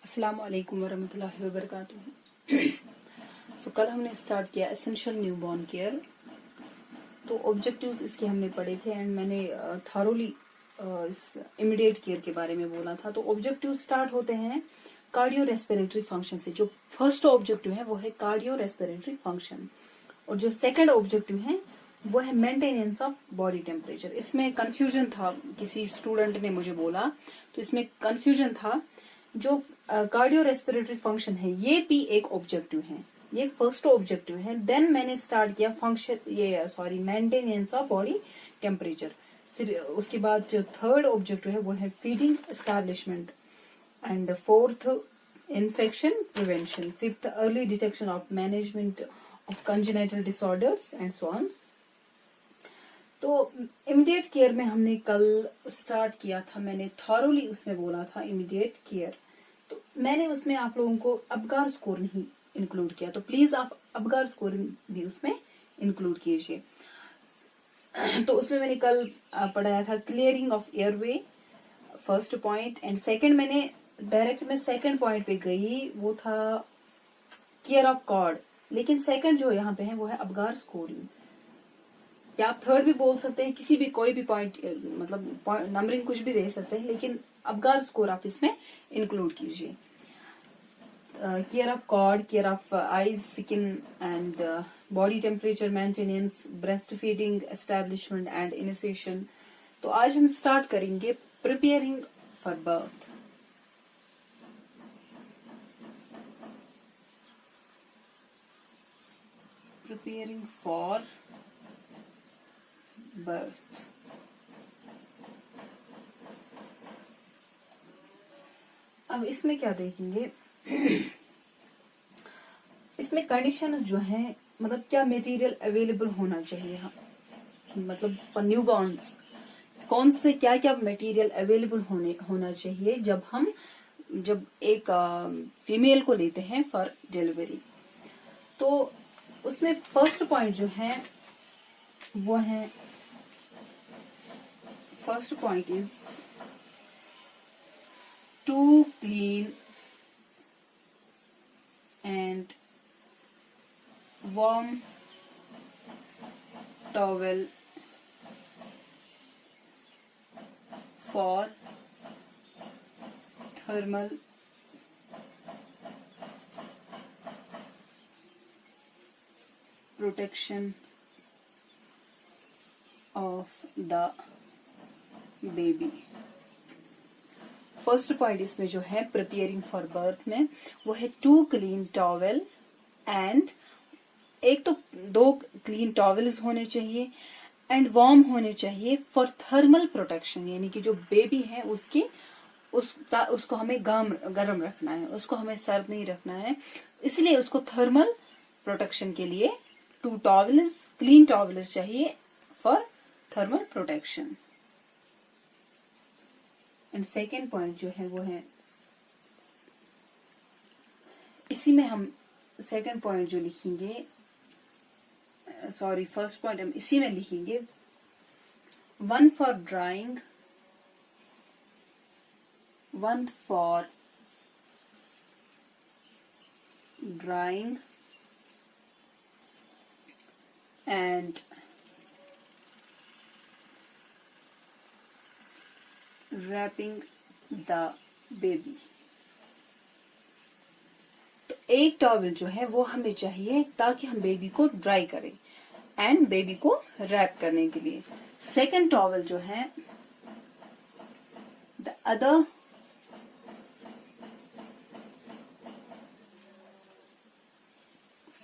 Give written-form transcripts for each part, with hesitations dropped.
अस्सलाम वालेकुम वरहमतुल्लाहि वबरकातुहू। सो कल हमने स्टार्ट किया एसेंशियल न्यूबॉर्न केयर। तो ऑब्जेक्टिव्स इसके हमने पढ़े थे एंड मैंने थारोली इस इमीडिएट केयर के बारे में बोला था। तो ऑब्जेक्टिव स्टार्ट होते हैं कार्डियो रेस्पिरेटरी फंक्शन से। जो फर्स्ट ऑब्जेक्टिव है वो है कार्डियो रेस्पिरेटरी फंक्शन, और जो सेकंड ऑब्जेक्टिव है वो है मेंटेनेंस ऑफ बॉडी टेम्परेचर। इसमें कंफ्यूजन था, किसी स्टूडेंट ने मुझे बोला, तो इसमें कंफ्यूजन था। जो कार्डियो रेस्पिरेटरी फंक्शन है ये भी एक ऑब्जेक्टिव है, ये फर्स्ट ऑब्जेक्टिव है। देन मैंने स्टार्ट किया function maintenance of body temperature. फिर उसके बाद जो थर्ड ऑब्जेक्टिव है वो है feeding establishment, and fourth infection prevention, fifth early detection of management of congenital disorders and so on. तो इमीडिएट केयर में हमने कल स्टार्ट किया था, मैंने थॉरोली उसमें बोला था इमीडिएट केयर। तो मैंने उसमें आप लोगों को अबगार स्कोर नहीं इंक्लूड किया, तो प्लीज आप अबगार स्कोर भी उसमें इंक्लूड कीजिए। तो उसमें मैंने कल पढ़ाया था clearing of airway, first point, and second मैंने डायरेक्ट में सेकंड पॉइंट पे गई, वो था केयर ऑफ कॉर्ड। लेकिन सेकंड जो यहाँ पे है वो है अबगार स्कोरिंग, या आप थर्ड भी बोल सकते हैं, किसी भी कोई भी पॉइंट मतलब नंबरिंग कुछ भी दे सकते हैं, लेकिन अबगार स्कोर आप इसमें इंक्लूड कीजिए। Care of cord, care of eyes, skin and body temperature maintenance, breast feeding establishment and initiation. तो आज हम स्टार्ट करेंगे preparing for birth. Preparing for birth. अब इसमें क्या देखेंगे, इसमें कंडीशन जो है, मतलब क्या मटेरियल अवेलेबल होना चाहिए, मतलब फॉर न्यूबॉर्न्स कौन से क्या क्या मटेरियल अवेलेबल होना चाहिए जब एक फीमेल को लेते हैं फॉर डिलीवरी। तो उसमें फर्स्ट पॉइंट जो है वो है, first point is to clean and warm towel for thermal protection of the baby। First point इसमें जो है प्रिपेयरिंग फॉर बर्थ में वो है टू क्लीन टॉवेल, एंड एक तो 2 क्लीन टॉवेल्स होने चाहिए एंड वार्म होने चाहिए फॉर थर्मल प्रोटेक्शन, यानी कि जो बेबी है उसको हमें गर्म रखना है, उसको हमें सर्द नहीं रखना है, इसलिए उसको थर्मल प्रोटेक्शन के लिए 2 टॉवेल्स, क्लीन टॉवेल्स चाहिए for thermal protection. And second point जो है वो है, इसी में हम सेकेंड पॉइंट जो लिखेंगे, सॉरी फर्स्ट पॉइंट हम इसी में लिखेंगे, 1 for drying, 1 for drying and wrapping the baby. तो एक टॉवल जो है वो हमें चाहिए ताकि हम बेबी को ड्राई करें एंड बेबी को रैप करने के लिए। सेकंड टॉवल जो है, the other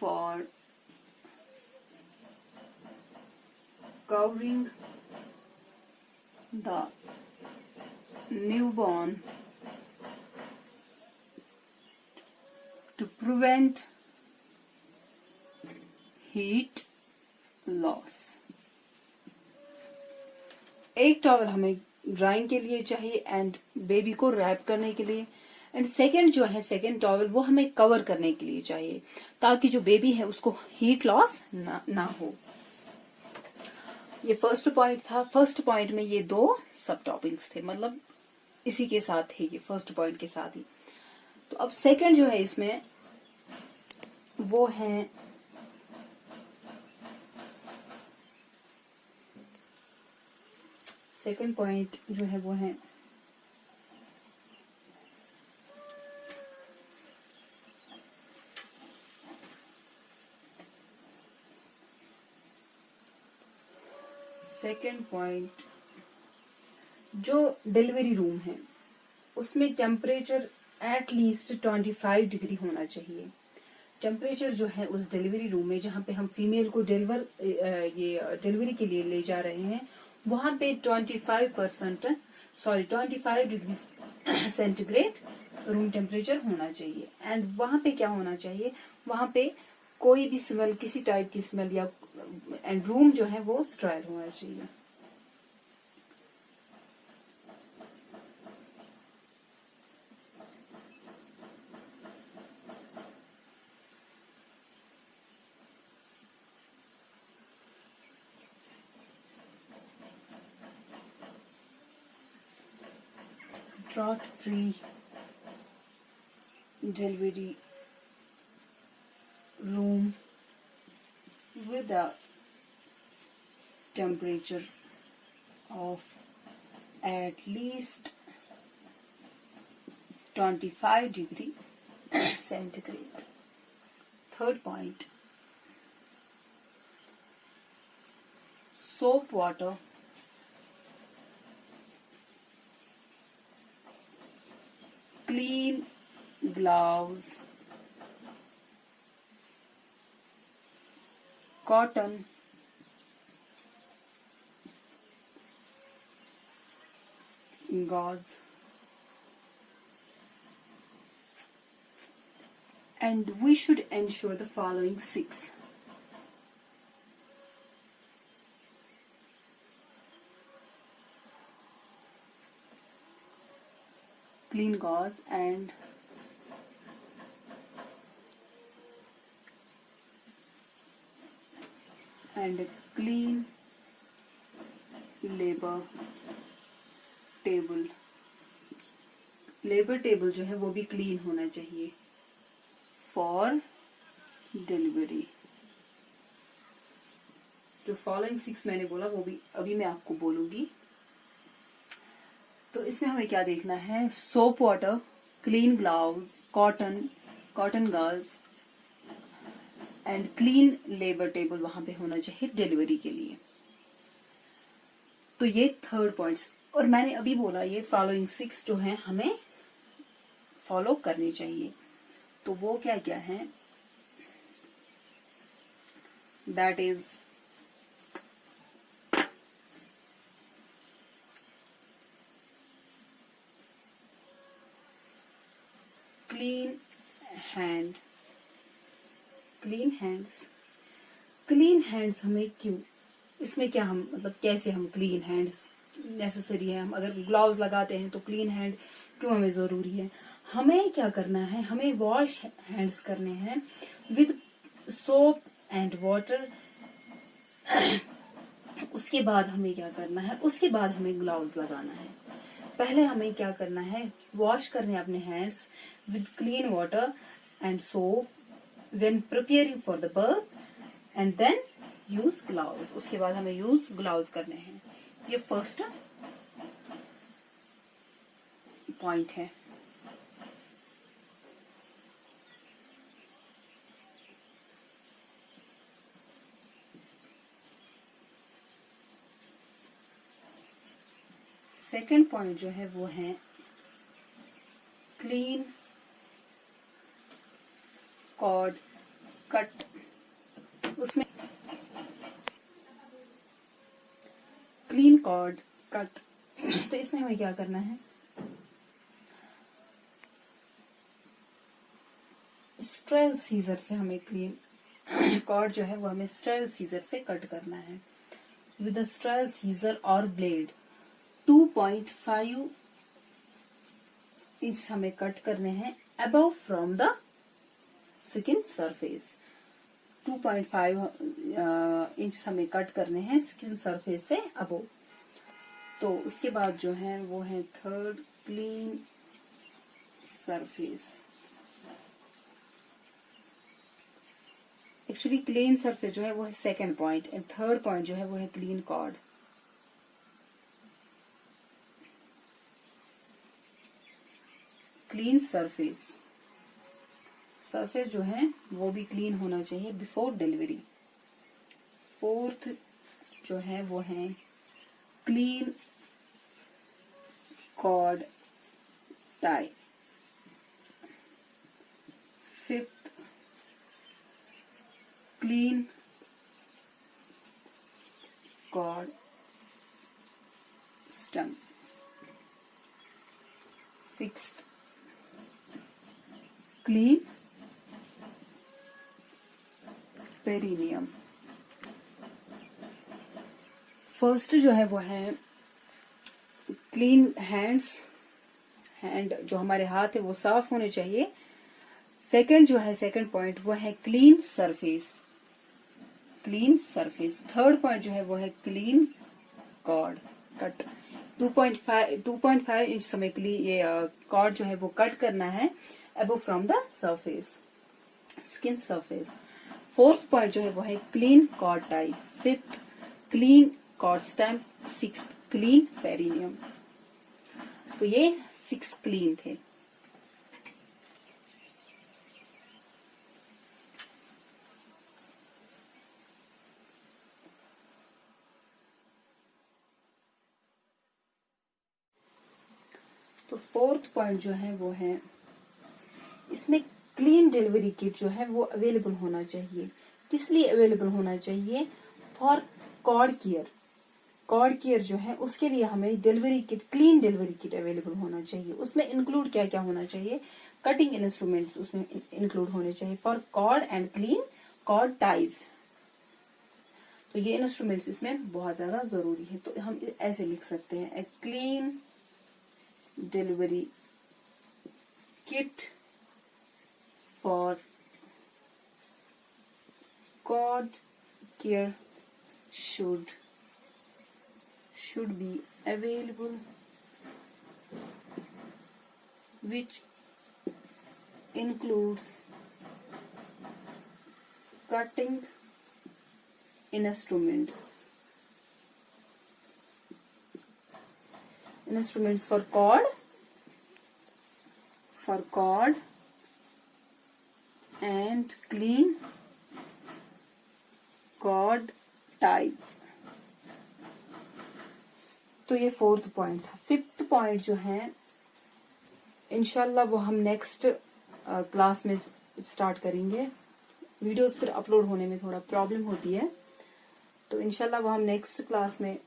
for covering the newborn to prevent heat loss। एक टॉवल हमें ड्राइंग के लिए चाहिए एंड बेबी को रैप करने के लिए, एंड सेकेंड जो है सेकेंड टॉवल वो हमें कवर करने के लिए चाहिए ताकि जो बेबी है उसको हीट लॉस ना हो। ये फर्स्ट पॉइंट था। फर्स्ट पॉइंट में ये 2 सब टॉपिक्स थे, मतलब इसी के साथ है, ये फर्स्ट पॉइंट के साथ ही। तो अब सेकंड जो है इसमें वो है सेकंड पॉइंट जो है वो है सेकंड पॉइंट, जो डिलीवरी रूम है उसमें टेम्परेचर एट लीस्ट 25 डिग्री होना चाहिए। टेम्परेचर जो है उस डिलीवरी रूम में जहाँ पे हम फीमेल को डिलीवरी के लिए ले जा रहे हैं वहां पे 25 डिग्री सेंटीग्रेड रूम टेम्परेचर होना चाहिए। एंड वहां पे क्या होना चाहिए, वहां पे कोई भी स्मेल, किसी टाइप की स्मेल या एंड रूम जो है वो स्टेराइल होना चाहिए। Draught free delivery room with a temperature of at least 25 degree centigrade. Third point, soap water, clean gloves, cotton, gauze, and we should ensure the following 6. Clean gauze and clean labour table. Labour table जो है वो भी clean होना चाहिए for delivery. जो following 6 मैंने बोला वो भी अभी मैं आपको बोलूंगी। तो इसमें हमें क्या देखना है, soap water, clean gloves, cotton girls and clean labour table वहां पे होना चाहिए डिलीवरी के लिए। तो ये थर्ड पॉइंट्स, और मैंने अभी बोला ये फॉलोइंग 6 जो है हमें फॉलो करनी चाहिए। तो वो क्या क्या है, दैट इज क्लीन हैंड्स हमें क्यों, इसमें क्या हम मतलब कैसे हम क्लीन हैंड्स नेसेसरी है, हम अगर ग्लव्स लगाते हैं तो क्लीन हैंड क्यों हमें जरूरी है। हमें क्या करना है, हमें वॉश हैंड्स करने हैं विद सोप एंड वाटर। उसके बाद हमें क्या करना है, उसके बाद हमें ग्लव्स लगाना है। पहले हमें क्या करना है, वॉश करने अपने hands with clean water and soap when preparing for the birth and then use gloves. उसके बाद हमें यूज ग्लव्स करने हैं। ये फर्स्ट पॉइंट है। सेकंड पॉइंट जो है वो है क्लीन कॉर्ड कट। उसमें क्लीन कॉर्ड कट, तो इसमें हमें क्या करना है, स्ट्रेल सीजर से हमें क्लीन कॉर्ड जो है वो हमें स्ट्रेल सीजर से कट करना है। विद अ स्ट्रेल सीजर और ब्लेड 2.5 इंच हमें कट करने हैं above from the skin surface. 2.5 inch हमें कट करने हैं स्किन सरफेस से अबव। तो उसके बाद जो है वो है third, clean surface. Actually clean surface जो है वो है second point, and third point जो है वो है क्लीन कॉर्ड। क्लीन सरफेस जो है वो भी क्लीन होना चाहिए बिफोर डिलीवरी। फोर्थ जो है वो है clean cord tie. Fifth clean cord stump. Sixth clean perineum. First जो है वो है क्लीन हैंड्स, हैंड जो हमारे हाथ है वो साफ होने चाहिए। सेकंड जो है सेकंड पॉइंट वो है क्लीन सरफेस। थर्ड पॉइंट जो है वो है क्लीन कॉर्ड कट। 2.5 इंच समय के लिए ये कॉर्ड जो है वो कट करना है above from the surface, skin surface. Fourth point जो है वो है clean cord tie. Fifth clean cord stem. Sixth clean perineum. तो ये 6 क्लीन थे। तो फोर्थ पॉइंट जो है वो है इसमें क्लीन डिलीवरी किट जो है वो अवेलेबल होना चाहिए। किस लिए अवेलेबल होना चाहिए? फॉर कॉर्ड केयर जो है उसके लिए हमें delivery kit, clean delivery kit available होना चाहिए। उसमें इंक्लूड क्या क्या होना चाहिए? कटिंग इंस्ट्रूमेंट्स उसमें इंक्लूड होने चाहिए for cord and clean cord ties. तो ये इंस्ट्रूमेंट्स इसमें बहुत ज्यादा जरूरी है। तो हम ऐसे लिख सकते हैं, a clean delivery kit for cord care should be available, which includes cutting instruments for cord and clean cord ties. तो ये फोर्थ पॉइंट था। फिफ्थ पॉइंट जो है इंशाल्लाह वो हम नेक्स्ट क्लास में स्टार्ट करेंगे। वीडियोस फिर अपलोड होने में थोड़ा प्रॉब्लम होती है, तो इंशाल्लाह वो हम नेक्स्ट क्लास में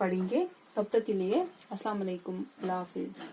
पढ़ेंगे। तब तक के लिए अस्सलाम वालेकुम, अल्लाह हाफिज।